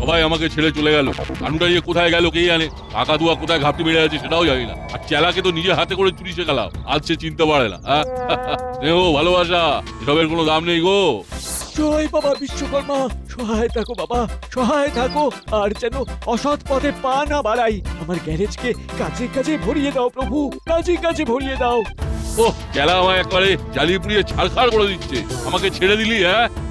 সবাই আমাকে ছেড়ে চলে গেল। কানুটা নিয়ে কোথায় গেল কে জানে। কাকা দুয়া কোথায় ঘাপটি বেড়ে আছে সেটাও জানি না। আর চেলাকে তো নিজে হাতে করে চুরি শেখালাম, আজ সে চিনতে পারে না। স্নেহ ভালোবাসা এসবের কোনো দাম নেই গো। জয় বাবা বিশ্বকর্মা, সহায় থাকো বাবা, সহায় থাকো। আর যেন অসৎ পথে পা না বাড়াই। আমার গ্যারেজকে কাজে কাজে ভরিয়ে দাও প্রভু, কাজে কাজে ভরিয়ে দাও। ও চেলা আমায় একবারে জ্বালিয়ে পুড়িয়ে ছাড়খাড় করে দিচ্ছে। আমাকে ছেড়ে দিলি?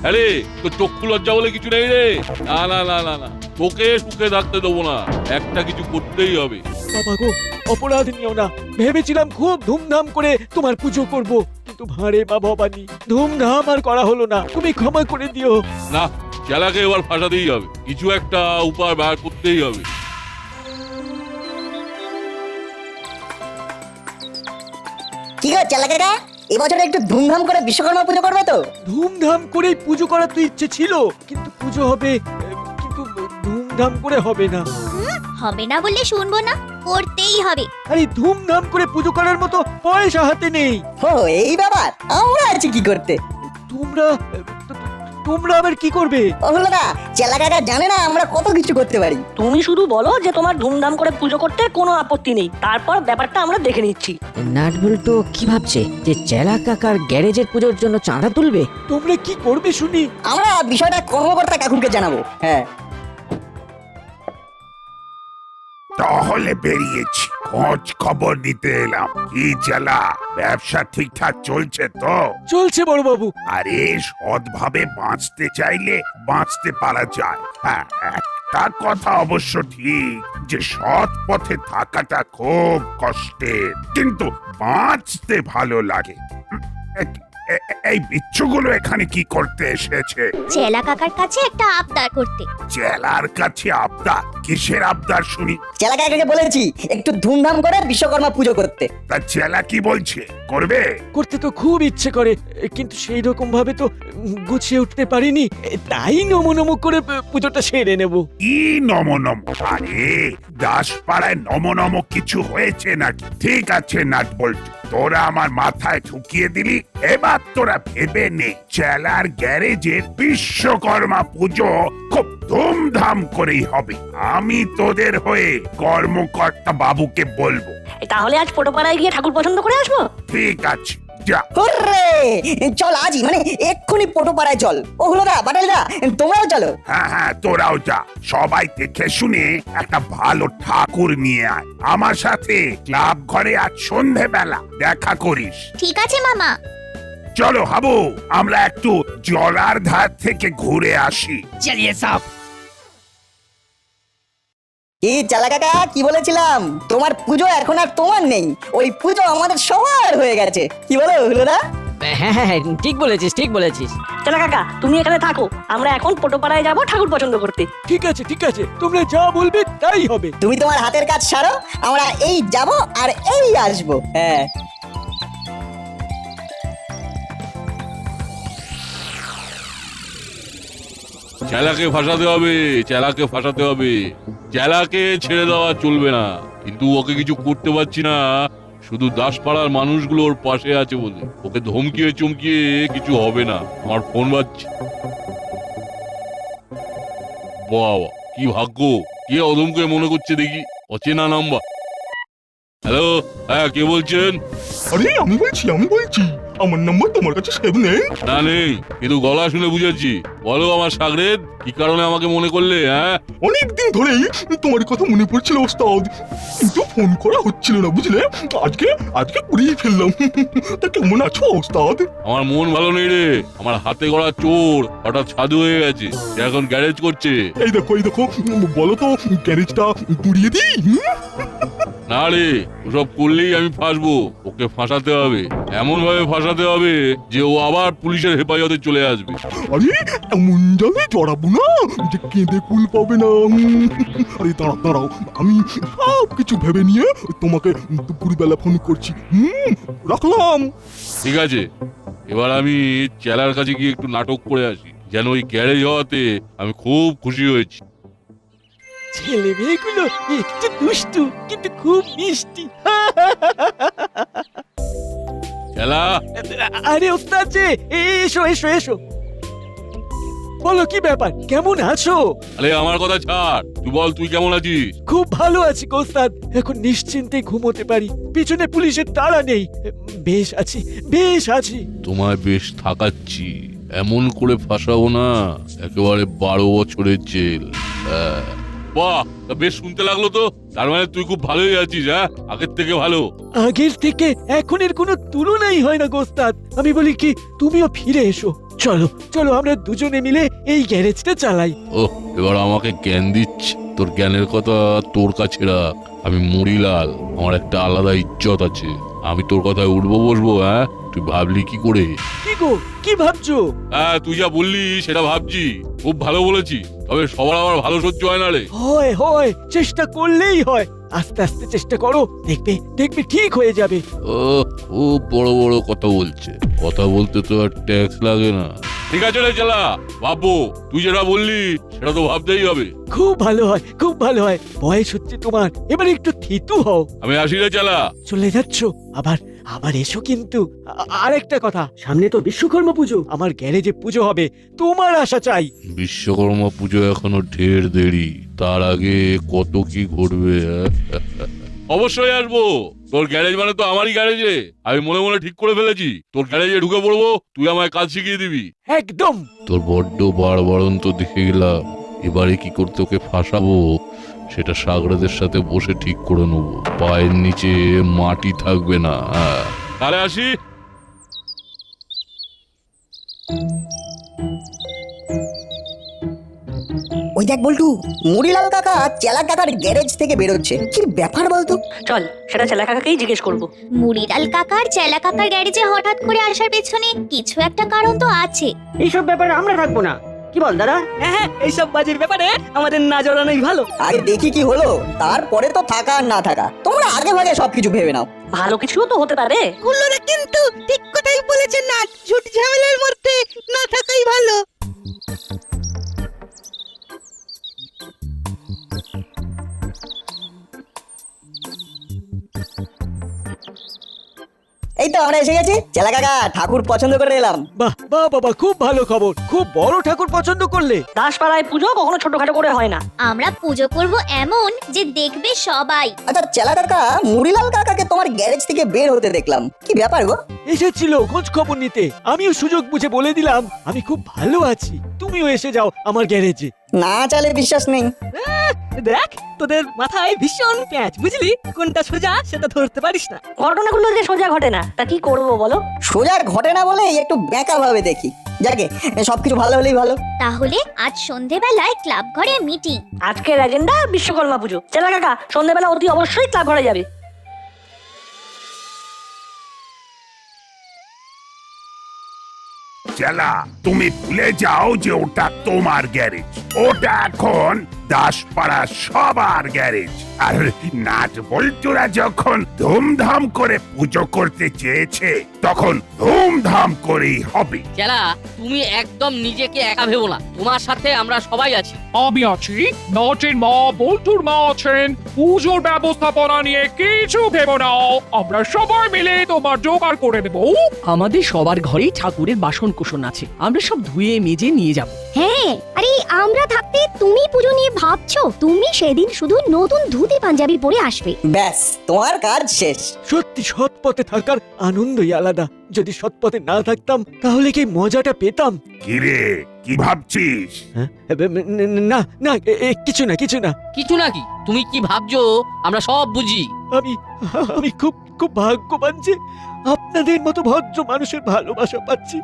আরে তোর চক্ষু লজ্জা বলে কিছু নেই রে। না না না না না, তোকে সুখে থাকতে দেবো না, একটা কিছু করতেই হবে। বাবা গো, অপরাধ নিও না। ভেবেছিলাম খুব ধুমধাম করে তোমার পুজো করব, কিন্তু ভাঁড়ে বা ভবানী, ধুমধাম আর করা হলো না। তুমি ক্ষমা করে দিও। না, চেলাকে এবার ফাঁসাতেই হবে, কিছু একটা উপায় বার করতেই হবে। কি গো চেলা কাকা, এবছর একটু ধুমধাম করে বিশ্বকর্মা পুজো করবে তো? ধুমধাম করে পুজো করার তো ইচ্ছে ছিল, কিন্তু পুজো হবে, কিন্তু ধুমধাম করে হবে না। হবে না বললে শুনবো না, করতেই হবে। আরে ধুমধাম করে পুজো করার মতো পয়সা হাতে নেই। ও এই ব্যাপার, আমরা আছি কি করতে? তোমরা তোমরা আবার কি করবে? ও হলো না, চেলা কাকা জানে না আমরা কত কিছু করতে পারি। তুমি শুধু বলো যে তোমার ধুমধাম করে পুজো করতে কোনো আপত্তি নেই, তারপর ব্যাপারটা আমরা দেখে নিচ্ছি। নাটবল্টু কি ভাবছে যে চেলা কাকার গ্যারেজের পুজোর জন্য চাঁদা তুলবে? তোমরা কি করবে শুনি? আমরা বিষয়টা কর্মকর্তা কাকুকে জানাবো। হ্যাঁ, তাহলে বেরিয়েছি, খোঁজ খবর নিতে এলাম। কি চেলা, ব্যবসা ঠিকঠাক চলছে তো? চলছে বড় বাবু। আরে সৎভাবে বাঁচতে চাইলে বাঁচতে পারা যায়। হ্যাঁ, একটা কথা অবশ্য ঠিক যে সৎ পথে থাকাটা খুব কষ্টের, কিন্তু বাঁচতে ভালো লাগে। এই বিচ্ছুগুলো এখানে কি করতে এসেছে? চেলা কাকার কাছে একটা আবদার করতে। চেলার কাছে আবদার? কিসের আবদার শুনি? চেলা কাকাকে বলেছি একটু ধুমধাম করে বিশ্বকর্মা পুজো করতে। তা চেলা কি বলছে, করবে? করতে তো খুব ইচ্ছে করে, কিন্তু সেই রকম ভাবে তো গুছিয়ে উঠতে পারিনি। তাই নমো নমো করে পুজোটা সেরে নেব। কি নমো নমো? আরে দাসপাড়ায় নমো নমো কিছু হয়েছে নাকি? ঠিক আছে নাট বল্টু, তোরা আমার মাথায় ঠুকিয়ে দিলি। এবার তোরা ভেবে নে, চেলার গ্যারেজের বিশ্বকর্মা পুজো খুব ধুমধাম করেই হবে। আমি তোদের হয়ে কর্মকর্তা বাবুকে বলবো। তাহলে আজ পোটোপাড়ায় গিয়ে ঠাকুর পছন্দ করে আসবো। ঠিক আছে, যা। হুররে, চল আজই, মানে এক্ষুনি পটোপাড়ায় চল। ও হলো না, বাটালদা তোমরাও চলো। হ্যাঁ হ্যাঁ, তোরাও যা। সবাই দেখে শুনে একটা ভালো ঠাকুর নিয়ে আয়। আমার সাথে ক্লাব ঘরে আজ সন্ধেবেলা দেখা করিস। ঠিক আছে মামা। চলো হাবু, আমরা একটু জলার ধার থেকে ঘুরে আসি। চলিয়ে সব। কি চেলা কাকা, কি বলেছিলাম? তোমার পুজো এখন আর তোমার নেই, ওই পুজো আমাদের সবার হয়ে গেছে। কি বলো হলো না? হ্যাঁ হ্যাঁ, ঠিক বলেছিস, ঠিক বলেছিস। চেলা কাকা তুমি এখানে থাকো, আমরা এখন পোটোপাড়ায় যাবো ঠাকুর পছন্দ করতে। ঠিক আছে ঠিক আছে, তোমরা যা বলবে তাই হবে। তুমি তোমার হাতের কাজ সারো, আমরা এই যাব আর এই আসবো। হ্যাঁ, চেলাকে ফাঁসাতে হবে, চেলাকে ফাঁসাতে হবে। চেলাকে ছেড়ে দেওয়া চলবে না, কিন্তু ওকে কিছু করতে পারছি না শুধু দাসপাড়ার মানুষগুলো ওর পাশে আছে বলে। ওকে ধমকিয়ে চমকিয়ে কিছু হবে না। আমার ফোন বাজছে। বাবা কি ভাগ্য, কে অধমকে মনে করছে দেখি, অচেনা নাম্বার। হ্যালো, হ্যাঁ কে বলছেন? আরে আমি বলছি আমার নাম্বার তোমার কাছে সেভ নেই? না নেই, কিন্তু গলা শুনে বুঝেছি। বলো আমার সাগরেদ, কি কারণে আমাকে মনে করলে? অনেকদিন ধরেই তোমার কথা মনে পড়ছিল ওস্তাদ, কিন্তু ফোন করা হচ্ছিল না বুঝলে। আজকে করেই ফেললাম। তা কেমন আছো ওস্তাদ? আমার মন ভালো নেই রে। আমার হাতে গড়া চোর হঠাৎ সাধু হয়ে গেছে, সে এখন গ্যারেজ করছে। এই দেখো বলো তো গ্যারেজটা গুড়িয়ে দিই? না রে, ওসব করলেই আমি ফাঁসবো। ওকে ফাঁসাতে হবে, এমন ভাবে ফাঁসাতে হবে যে ও আবার পুলিশের হেফাজতে চলে আসবে। আরে এমন জালে জড়াবো না যে কেঁদে কুল পাবে না। আরে দাঁড়াও, আমি সব কিছু ভেবে নিয়ে তোমাকে দুপুরবেলা ফোন করছি। রাখলাম। ঠিক আছে, এবার আমি চেলার কাছে গিয়ে একটু নাটক করে আসি, যেন ওই গ্যারেজ হওয়াতে আমি খুব খুশি হয়েছি। ছেলে মেয়েগুলো একটু দুষ্টু কিন্তু খুব মিষ্টি। চেলা, আরে ওস্তাদ যে, এসো এসো এসো। বলো কি ব্যাপার, কেমন আছো? আরে আমার কথা ছাড়, তুই বল তুই কেমন আছিস? খুব ভালো আছি ওস্তাদ, এখন নিশ্চিন্তে ঘুমোতে পারি, পিছনে পুলিশের তাড়া নেই। বেশ আছি, বেশ আছি। তোমায় বেশ থাকাচ্ছি, এমন করে ফাঁসাবো না একেবারে 12 বছরের জেল। বাহ, তা বেশ শুনতে লাগলো তো। তার মানে তুই খুব ভালোই আছিস? হ্যাঁ, আগের থেকে ভালো। আগের থেকে এখনের কোনো তুলনাই হয় না ওস্তাদ। আমি বলি কি, তুমিও ফিরে এসো। চলো চলো, আমরা দুজনে মিলে এই গ্যারেজটা চালাই। ও, এবার আমাকে জ্ঞান দিচ্ছে। তোর জ্ঞানের কথা তোর কাছে রাখ। আমি মুড়িলাল, আমার একটা আলাদা ইজ্জত আছে। আমি তোর কথায় উঠবো বসবো? হ্যাঁ, তুই ভাবলি কি করে? কি গো, কি ভাবছো? হ্যাঁ, তুই যা বললি সেটা ভাবছি। খুব ভালো বলেছি, তবে সবার আবার ভালো সহ্য হয় না রে। হয় হয়, চেষ্টা করলেই হয়। আস্তে আস্তে চেষ্টা করো, দেখবে দেখবে ঠিক হয়ে যাবে। ও, খুব বড় বড় কথা বলছে। কথা বলতে তো আর ট্যাক্স লাগে না। ঠিক আছে রে চালা, ভাববো। তুই যেটা বললি সেটা তো ভাবতেই হবে। খুব ভালো হয়, খুব ভালো হয়। বয়স হচ্ছে তোমার, এবার একটু থিতু হও। আমি আসি রে চালা। চলে যাচ্ছ? আবার আবার এসো কিন্তু। আরেকটা কথা, সামনে তো বিশ্বকর্মা পুজো, আমার গ্যারেজে পুজো হবে, তোমার আশা চাই। বিশ্বকর্মা পুজো এখনো ঢের দেরি, তার আগে কত কি ঘটবে। অবশ্যই আসবো। তোর গ্যারেজ মানে তো আমারই গ্যারেজে। আমি মনে মনে ঠিক করে ফেলেছি, তোর গ্যারেজে ঢুকে পড়বো, তুই আমায় কাজ শিখিয়ে দিবি। একদম। তোর বড্ড বাড়বাড়ন্ত দেখে গেলাম। এবারে কি করতে ওকে ফাঁসাবো সেটা সাগরাদের সাথে বসে ঠিক করে নেবো। পায়ের নিচে মাটি থাকবে না। তাহলে আসি। ওই দেখ বল্টু, মুড়িলাল কাকা চেলা কাকার গ্যারেজ থেকে বেরোচ্ছে। কি ব্যাপার বলতো? চল সেটা ছেলে কাকাকেই জিজ্ঞেস করবো। মুড়িলাল কাকার চেলা কাকার গ্যারেজে হঠাৎ করে আসার পেছনে কিছু একটা কারণ তো আছে। এইসব ব্যাপারে আমরা থাকবো না, কি বল দাদা? হ্যাঁ, এইসব বাজির ব্যাপারে আমাদের না জড়ানোই ভালো। আগে দেখি কি হলো, তারপরে তো থাকা আর না থাকা। তোমরা আগে ভাগে সবকিছু ভেবে নাও। ভালো কিছুও তো হতে পারে। হুল্লোরা কিন্তু ঠিক কথাই বলেছেন না, ঝুট ঝামেলার মধ্যে না থাকাই ভালো। এই তো আমরা এসে গেছি। চেলা কাকা, ঠাকুর পছন্দ করে এলাম। বাহ বাহ বাবা, খুব ভালো খবর। খুব বড় ঠাকুর পছন্দ করলে। দাসপাড়ায় পুজো কখনো ছোটখাটো করে হয় না। আমরা পুজো করব এমন যে দেখবে সবাই। আচ্ছা চেলা কাকা, মুড়িলাল কাকাকে তোমার গ্যারেজ থেকে বের হতে দেখলাম, কি ব্যাপার গো? এসেছিল খোঁজ খবর নিতে, আমিও সুযোগ বুঝে বলে দিলাম আমি খুব ভালো আছি, তুমিও এসে যাও আমার গ্যারেজে। না চালে বিশ্বাস নেই। দেখ, তোদের মাথায় ভীষণ প্যাঁচ, বুঝলি? কোনটা সোজা সেটা ধরতে পারিস না। ঘটনাগুলো যে সোজা ঘটে না, তা কি করবো বলো? সোজা ঘটে না বলে একটু বেঁকা ভাবে দেখি। যাকে সবকিছু ভালো হলেই ভালো। তাহলে আজ সন্ধেবেলায় ক্লাব ঘরে মিটিং। আজকের এজেন্ডা বিশ্বকর্মা পুজো। চেলা কাকা সন্ধ্যাবেলা অতি অবশ্যই ক্লাব ঘরে যাবে। চেলা, তুমি ভুলে যাও যে ওটা তোমার গ্যারেজ। ওটা এখন দাসপাড়া সবার গ্যারেজ। আর নাট বল্টুরা যখন ধুমধাম করে পুজো করতে চেয়েছে, তখন ধুমধাম করেই হবে। চেলা, তুমি একদম নিজেকে একা ভেবো না, তোমার সাথে আমরা সবাই আছি। আমি আছি, নাটের মা বল্টুর মা আছেন। পুজোর ব্যবস্থাপনা নিয়ে কিছু ভেবো না, আমরা সবাই মিলে তোমার জোগাড় করে দেবো। আমাদের সবার ঘরেই ঠাকুরের বাসন কোসন আছে, আমরা সব ধুয়ে মেজে নিয়ে যাব। হ্যাঁ, আরে আমরা থাকতে তুমি পুজো নিয়ে ভাবছো? তুমি সেদিন শুধু নতুন ধুতি পাঞ্জাবি পরে আসবে। ব্যাস, তোমার কাজ শেষ। সত্যি সৎ পথে থাকার আনন্দই আলাদা। যদি সৎ পথে না থাকতাম তাহলে কি মজাটা পেতাম? কিরে, কি ভাবছিস? হ্যাঁ? না না, কিছু না কিছু না। কিছু নাকি? তুমি কি ভাবছো আমরা সব বুঝি। আমি আমি খুব খুব ভাগ্যবান যে আপনাদের মতো ভদ্র মানুষের ভালোবাসা পাচ্ছি।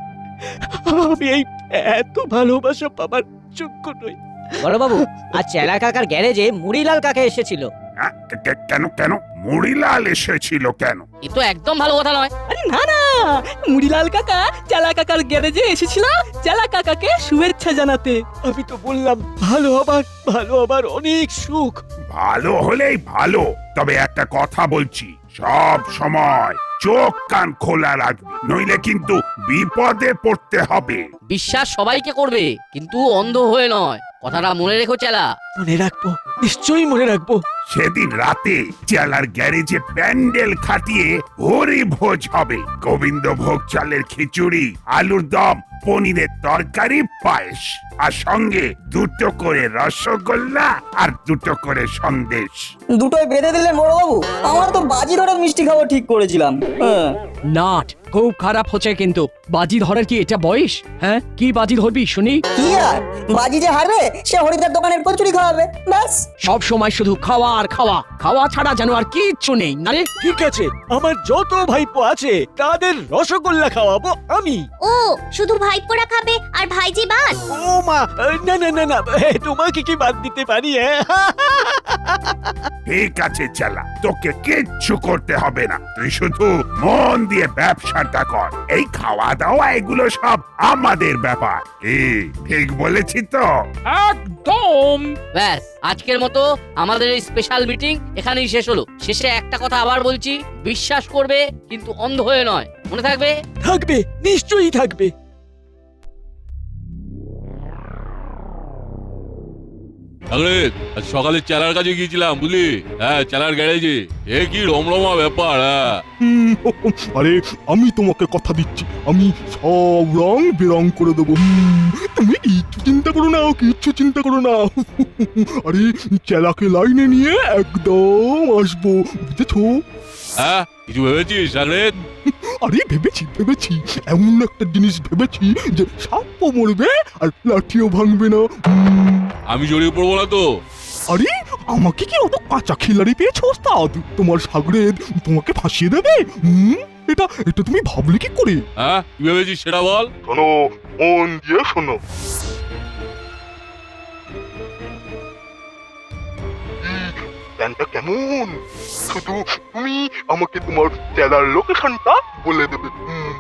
আমি এই এত ভালোবাসা পাবার যোগ্য নই। বড় বাবু, আজ চেলা কাকার গ্যারেজে মুড়িলাল কাকা এসেছিল। কেন কেন মুড়িলাল এসেছিল কেন? এ তো একদম ভালো কথা নয়। আরে না না, মুড়িলাল কাকা চেলা কাকার গ্যারেজে এসেছিল চেলা কাকাকে শুভেচ্ছা জানাতে। আমি তো বললাম ভালো হবার অনেক সুখ। ভালো হলেই ভালো, তবে একটা কথা বলছি, সব সময় চোখ কান খোলা রাখবি, নইলে কিন্তু বিপদে পড়তে হবে। বিশ্বাস সবাইকে করবে, কিন্তু অন্ধ হয়ে নয়। কথাটা মনে রেখো চেলা। মনে রাখবো, নিশ্চয়ই মনে রাখবো। সেদিন রাতে চেলার গ্যারেজে প্যান্ডেল খাটিয়ে হরি ভোজ হবে। গোবিন্দভোগ চালের খিচুড়ি, আলুর দম, পনিরের তরকারি, পায়েস, আর সঙ্গে 2টো করে রসগোল্লা আর 2টো করে সন্দেশ। দুটোই বেঁধে দিলেন বড়বাবু, আমরা তো বাজি ধরে মিষ্টি খাবো ঠিক করেছিলাম। হ্যাঁ। নাট খুব খারাপ হচ্ছে কিন্তু। বাজি ধরার কি এটা বয়স? হ্যাঁ, কি বাজি ধরবি শুনি? কি আর, বাজি যে হারবে সে হরিদার দোকানের কচুরি খাওয়াবে, ব্যাস। সব সময় শুধু খাওয়া আর খাওয়া, খাওয়া ছাড়া যেন আর কিচ্ছু নেই না রে। ঠিক আছে, আমার যত ভাইপো আছে তাদের রসগোল্লা খাওয়াবো আমি। ও শুধু ভাইপোরা খাবে আর ভাইজি বাদ? ও মা, না না না না, তোমাকে কি বাদ দিতে পারি? ঠিক আছে চেলা, তোকে কিচ্ছু করতে হবে না, তুই শুধু মন দিয়ে ব্যবসাটা কর। এই খাওয়া দাওয়া এগুলো সব আমাদের ব্যাপার। ঠিক বলেছি তো? একদম। ব্যাস, আজকের মতো আমাদের এই স্পেশাল মিটিং এখানেই শেষ হলো। শেষে একটা কথা আবার বলছি, বিশ্বাস করবে কিন্তু অন্ধ হয়ে নয়, মনে থাকবে? থাকবে, নিশ্চয়ই থাকবে। চাকলেট, আজ সকালে চেলার কাছে গিয়েছিলাম বুঝলি? হ্যাঁ, চেলার গ্যারেজে। এ কি রমরমা ব্যাপার! হ্যাঁ, আরে আমি তোমাকে কথা দিচ্ছি, আমি সব রং বেরং করে দেবো। তুমি কিচ্ছু চিন্তা করো না, কিচ্ছু চিন্তা করো না। আরে চেলাকে লাইনে নিয়ে একদম আসবো, বুঝেছো? হ্যাঁ, কিছু ভেবেছিস চাকলেট? আরে ভেবেছি ভেবেছি, এমন একটা জিনিস ভেবেছি যে সাপও মরবে আর লাঠিও ভাঙবে না। আমি জড়িয়ে পড়বো না তো? আরে আমাকে কি অত কাঁচা খিলাড়ি পেয়েছো ওস্তাদ? তোমার সাগরেদ তোমাকে ফাঁসিয়ে দেবে? এটা এটা তুমি ভাবলে কি করে? হ্যাঁ, কি ভেবেছিস সেটা বল। শোনো, মন দিয়ে শোনো। প্ল্যানটা কেমন? শুধু তুমি আমাকে তোমার চেলার লোকেশনটা বলে দেবে,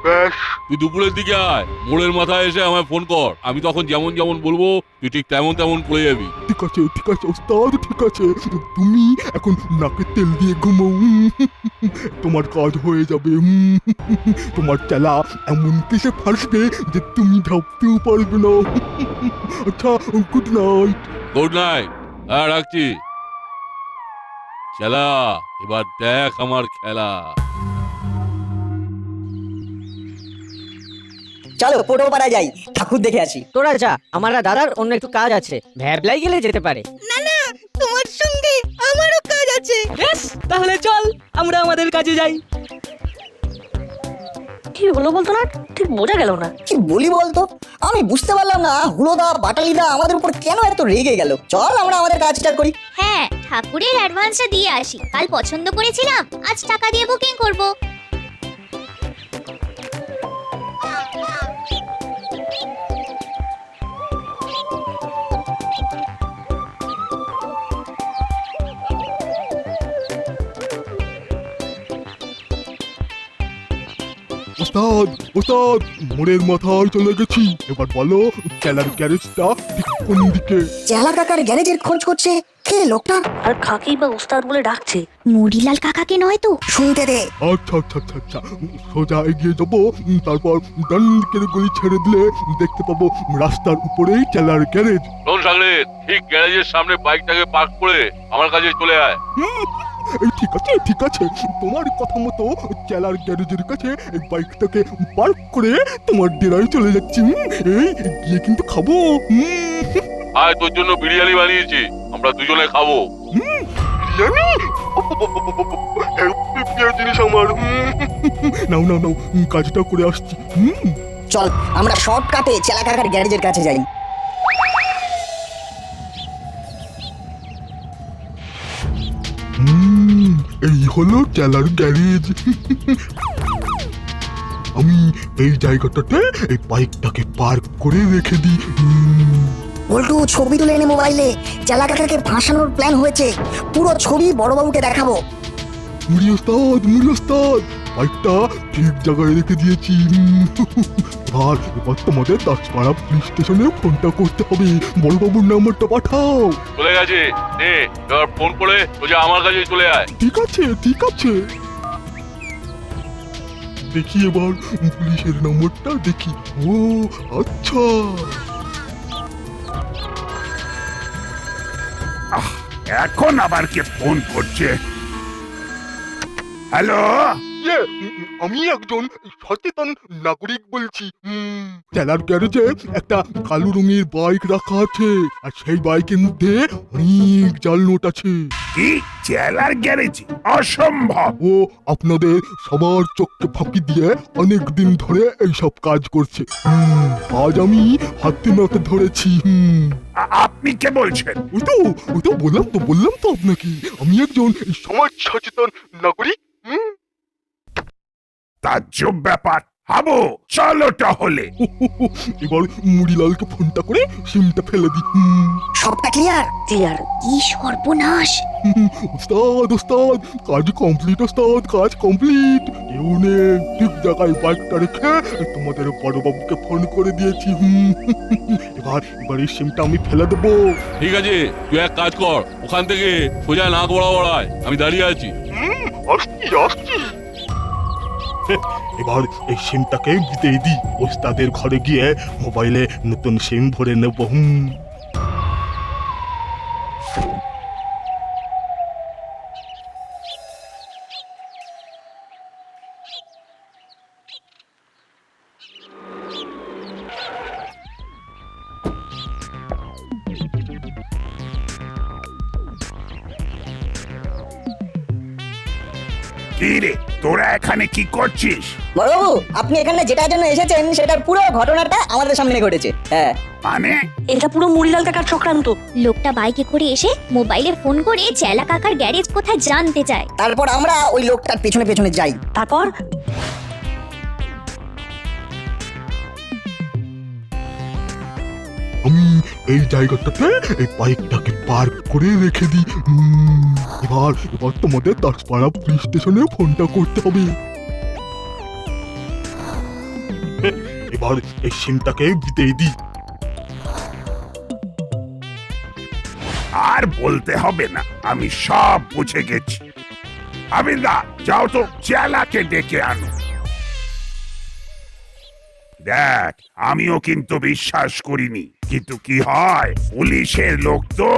ব্যাস। তুই দুপুরের দিকে আয়, মোড়ের মাথায় এসে আমায় ফোন কর। আমি তখন যেমন যেমন বলবো তুই ঠিক তেমন তেমন করে যাবি। ঠিক আছে ওস্তাদ, ঠিক আছে। তুমি এখন নাকে তেল দিয়ে ঘুমাও, তোমার কাজ হয়ে যাবে। তোমার চেলা এমন কেসে ফাঁসবে যে তুমি ভাবতেও পারবে না। আচ্ছা, গুড নাইট। Good night. হ্যাঁ, রাখছি। চেলা, এবার দেখ আমার খেলা। চলো পোটো পাড়া যাই, ঠাকুর দেখে আসি। তোরা যা, আমার আর দাদার অন্য একটু কাজ আছে, ভ্যাবলাই গেলে যেতে পারে। না না, তোমার সঙ্গে আমারও কাজ আছে। বেশ, তাহলে চল আমরা আমাদের কাজে যাই। কি হলো বলতো না, ঠিক বোঝা গেল না। কি বলি বলতো, আমি বুঝতে পারলাম না হুলোদা বাটালিদা আমাদের উপর কেন এত রেগে গেল। চল আমরা আমাদের কাজটা করি। হ্যাঁ, ঠাকুরের অ্যাডভান্সটা দিয়ে আসি। কাল পছন্দ করেছিলাম, আজ টাকা দিয়ে বুকিং করব। ওস্তাদ ওস্তাদ, মোড়ের মাথায় চলে গেছি। এবার বলো চেলার গ্যারেজটা ঠিক কোন দিকে? চেলা কাকার গ্যারেজের খোঁজ করছে কে লোকটা? আর কাকি বা উস্তাদ বলে ডাকছে। মুড়িলাল কাকাকে নয় তো? শুনতে দে। আচ্ছা আচ্ছা আচ্ছা আচ্ছা, সোজা এগিয়ে যাবো, তারপর ডান দিকের গলি ছেড়ে দিলে দেখতে পাবো রাস্তার উপরেই চেলার গ্যারেজ। শোন চাকলেট, ঠিক গ্যারেজের সামনে বাইকটাকে পার্ক করে আমার কাছে চলে আয়। ঠিক আছে ঠিক আছে, তোমার কথা মতো চেলার গ্যারেজের কাছে বাইকটাকে পার্ক করে তোমার ডেরায় চলে যাচ্ছি। এই গিয়ে কিন্তু খাবো। আয়, তোর জন্য বিরিয়ানি বানিয়েছি, আমরা দুজনে খাবো। জিনিস আমার। নাও নাও নাও, কাজটা করে আসছি। চল আমরা শর্টকাটে চেলা কাকার গ্যারেজের কাছে যাই। এই হলো চেলার গ্যারেজ। আমি এই জায়গাটাতে এই বাইকটাকে পার্ক করে রেখে দিই। বল্টু ছবি তুলে এনে মোবাইলে চেলা কাকাকে ফাঁসানোর প্ল্যান হয়েছে, পুরো ছবি বড়বাবুকে দেখাবো। মুড়ি ওস্তাদ, বাইকটা ঠিক জায়গায় রেখে দিয়েছি। এবার তোমাদের দাসপাড়া পুলিশ স্টেশনে ফোনটা করতে হবে, বড়বাবুর নাম্বারটা পাঠাও। চলে গেছে, নে এবার ফোন করে সোজা আমার কাছে চলে আয়। ঠিক আছে ঠিক আছে। দেখি এবার পুলিশের নাম্বারটা দেখি। ও আচ্ছা, এখন আবার কে ফোন করছে? হ্যালো, আমি একজন সচেতন নাগরিক বলছি। চেলার গ্যারেজে একটা কালো রঙের বাইক রাখা আছে, আর সেই বাইকের মধ্যে অনেক জাল নোট আছে। কি জেলার গ্যারেজে? অসম্ভব। ও আপনাদের সবার চোখকে ফাঁকি দিয়ে অনেক দিন ধরে এইসব কাজ করছে। আজ আমি হাতে নাতে ধরেছি। আপনি কে বলছেন? ওই তো বললাম তো আপনাকে, আমি একজন সমাজ সচেতন নাগরিক। তাজ্জব ব্যাপার। হাবু, চলো তাহলে। এবার মুড়িলালকে ফোনটা করে সিমটা ফেলে দি। সবটা ক্লিয়ার? ক্লিয়ার। কি সর্বনাশ! ওস্তাদ, কাজ কমপ্লিট ওস্তাদ, কাজ কমপ্লিট। ঠিক জায়গায় বাইকটা রেখে তোমাদের বড়বাবুকে ফোন করে দিয়েছি। এবার এই সিমটা আমি ফেলে দেবো। ঠিক আছে, তুই এক কাজ কর, ওখান থেকে সোজা নাক বরাবর আয়, আমি দাঁড়িয়ে আছি। আসছি। এবার এই সিমটাকে দিতেই দি, ওস্তাদের ঘরে গিয়ে মোবাইলে নতুন সিম ভরে নেব। কি রে, তোরা এখানে কি করছিস? বড়বাবু, আপনি এখানে যেটার জন্য এসেছেন সেটার পুরো ঘটনাটা আমাদের সামনে ঘটেছে। হ্যাঁ, মানে এটা পুরো মুড়িলাল কাকার চক্রান্ত। লোকটা বাইকে করে এসে মোবাইলে ফোন করে চেলা কাকার গ্যারেজ কোথায় জানতে চায়। তারপর আমরা ওই লোকটার পেছনে পেছনে যাই। তারপর আমি এই জায়গাটাতে এই বাইকটাকে পার্ক করে রেখে দিই। এবার তোমাদের দাসপাড়া পুলিশ স্টেশনে ফোনটা করতে হবে। এবার এই সিমটাকে দিতেই দিই। আর বলতে হবে না, আমি সব বুঝে গেছি। আবিন্দা, যাও তো চেলাকে ডেকে আনো। দেখ, আমিও কিন্তু বিশ্বাস করিনি, কিন্তু কি হয়, পুলিশের লোক তো,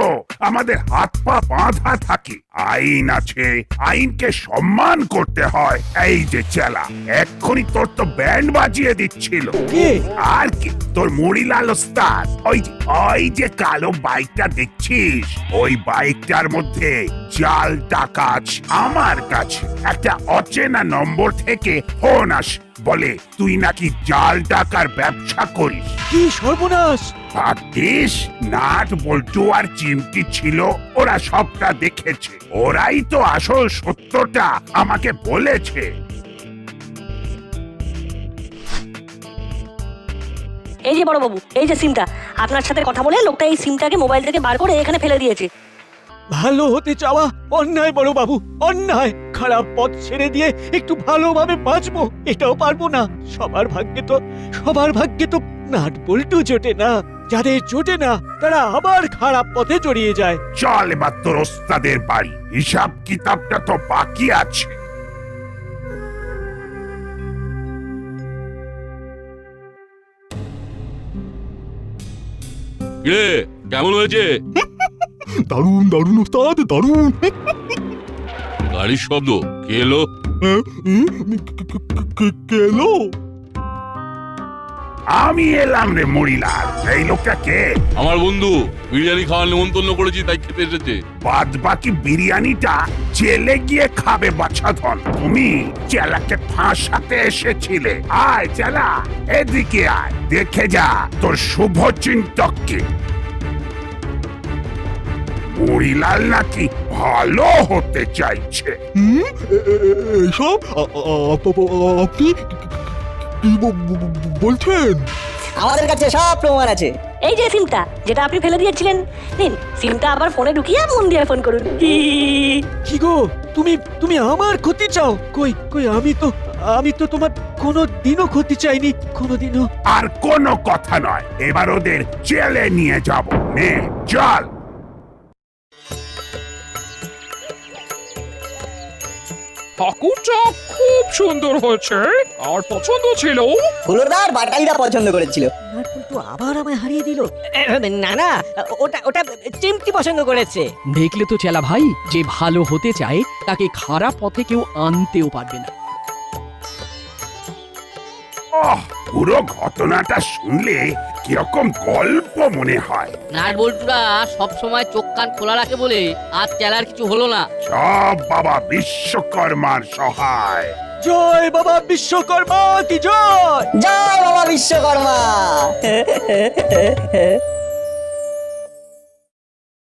আমাদের হাত পা বাঁধা থাকে। আইন আছে, আইনকে সম্মান করতে হয়। এই যে চেলা, এক্ষুনি তোর তো ব্যান্ড বাজিয়ে দিচ্ছিল। কে? আর কি, তোর মুড়িলাল ওস্তাদ। ওই যে কালো বাইকটা দেখছিস, ওই বাইকটার মধ্যে জাল টাকা আছে। আমার কাছে একটা অচেনা নম্বর থেকে ফোন আসে, বলে তুই নাকি জাল টাকার ব্যবসা করিস। কি সর্বনাশ! ভাগ্যিস নাট বল্টু আর চিমটি ছিল, ওরা সবটা দেখেছে। ওরাই তো আসল সত্যটা আমাকে বলেছে। এই যে বড়বাবু, এই যে সিমটা, আপনার সাথে কথা বলে লোকটা এই সিমটাকে মোবাইল থেকে বার করে এখানে ফেলে দিয়েছে। ভালো হতে চাওয়া অন্যায় বড় বাবু, অন্যায়। খারাপ পথ ছেড়ে দিয়ে একটু ভালোভাবে বাঁচবো এটাও পারবো না। সবার ভাগ্যে তো নাট বল্টু জোটে না। যাদের জোটে না তারা আবার খারাপ পথে জড়িয়ে যায়। চল এবার তোর ওস্তাদের বাড়ি, হিসাব কিতাবটা তো বাকি আছে। কিরে, কেমন হয়েছে? দারুণ ওস্তাদ, দারুণ। গাড়ির শব্দ কে এলো? কে এলো? আমি এলাম রে মুড়িলাল। এই লোকটা কে? আমার বন্ধু, বিরিয়ানি খাওয়ার নেমন্তন্ন করেছি, তাই খেতে এসেছে। বাদ বাকি বিরিয়ানিটা জেলে গিয়ে খাবে বাছাধন। তুমি চেলাকে ফাঁসাতে এসেছিলে। আয় চেলা, এদিকে আয়, দেখে যা তোর শুভ চিন্তককে। মুড়িলাল নাকি ভালো হতে চাইছে। এসব আপনি কি বলছেন? আমাদের কাছে সব প্রমাণ আছে। এই যে সিমটা, যেটা আপনি ফেলে দিয়েছিলেন, নিন সিমটা আবার ফোনে ঢুকিয়ে মন দিয়ে ফোন করুন। কি গো, তুমি আমার ক্ষতি চাও? কই আমি তো তোমার কোনোদিনও ক্ষতি চাইনি, কোনোদিনও। আর কোনো কথা নয়, এবার ওদের জেলে নিয়ে যাব। নে চল। ঠাকুরটা খুব সুন্দর হয়েছে, আর পছন্দ ছিল। হুলোদার বাটালিরা পছন্দ করেছিল। নাট বল্টু আবার আমায় হারিয়ে দিল। না না, ওটা ওটা চিমটি পছন্দ করেছে। দেখলে তো চেলা ভাই, যে ভালো হতে চায় তাকে খারাপ পথে কেউ আনতেও পারবে না। পুরো ঘটনাটা শুনলে কিরকম গল্প মনে হয়। নাট বল্টুরা সব সময় চোখ কান খোলা রাখে বলে আজ চেলার কিছু হলো না। সব বাবা বিশ্বকর্মার সহায়। জয় বাবা বিশ্বকর্মা কি জয়। জয় বাবা বিশ্বকর্মা